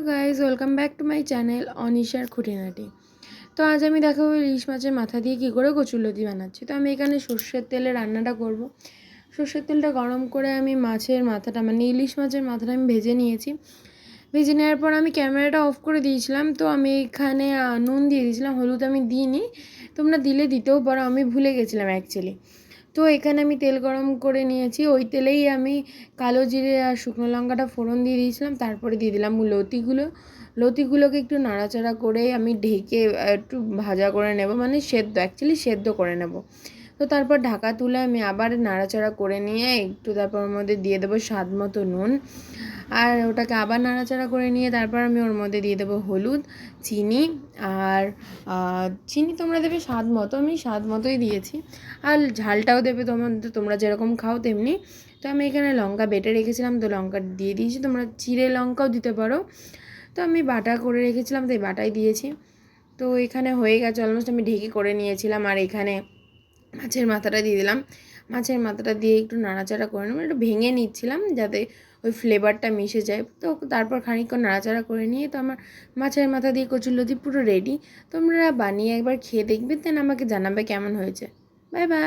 Guys, welcome back to my channel অনিশার খুঁটিনাটি। তো আজ আমি দেখাবো ইলিশ মাছের মাথা দিয়ে কী করে কচুরলতি বানাচ্ছি। তো আমি এখানে সর্ষের তেলে রান্নাটা করব। সর্ষের তেলটা গরম করে আমি মাছের মাথাটা ইলিশ মাছের মাথাটা আমি ভেজে নিয়েছি। ভেজে নেওয়ার পর আমি ক্যামেরাটা অফ করে দিয়েছিলাম। তো আমি এখানে নুন দিয়ে দিয়েছিলাম, হলুদ আমি দিইনি, তোমরা দিলে দিতেও পারো, আমি ভুলে গেছিলাম অ্যাকচুয়ালি। তো এখানে আমি তেল গরম করে নিয়েছি, ওই তেলেই আমি কালো জিরে আর শুকনো লঙ্কাটা ফোড়ন দিয়ে দিয়েছিলাম। তারপরে দিয়ে দিলাম লতিগুলোকে একটু নাড়াচাড়া করে আমি ঢেকে একটু ভাজা করে নেব, সেদ্ধ করে নেব। তো তারপর ঢাকা তুলে আমি আবার নাড়াচাড়া করে নিয়ে একটু তারপর ওর মধ্যে দিয়ে দেবো স্বাদ মতো নুন, আর ওটাকে আবার নাড়াচাড়া করে নিয়ে তারপর আমি ওর মধ্যে দিয়ে দেবো হলুদ, চিনি, আর চিনি তোমরা দেবে স্বাদ মতো, আমি স্বাদ মতোই দিয়েছি। আর ঝালটাও দেবে তোমরা যেরকম খাও তেমনি। তো আমি এখানে লঙ্কা বেটে রেখেছিলাম, তো লঙ্কা দিয়ে দিয়েছি, তোমরা চিড়ে লঙ্কাও দিতে পারো। তো আমি বাটা করে রেখেছিলাম, তো এই বাটাই দিয়েছি। তো এখানে হয়ে গেছে অলমোস্ট, আমি ঢেকে করে নিয়েছিলাম। আর এখানে মাছের মাথাটা দিয়ে দিলাম, মাছের মাথাটা দিয়ে একটু নাড়াচাড়া করে নেবো, একটু ভেঙে নিচ্ছিলাম যাতে ওই ফ্লেভারটা মিশে যায়। তো তারপর খানিকক্ষণ নাড়াচাড়া করে নিয়ে তো আমার মাছের মাথা দিয়ে কচুরলতি পুরো রেডি। তোমরা বানিয়ে একবার খেয়ে দেখবে, দেন আমাকে জানাবে কেমন হয়েছে। Bye bye.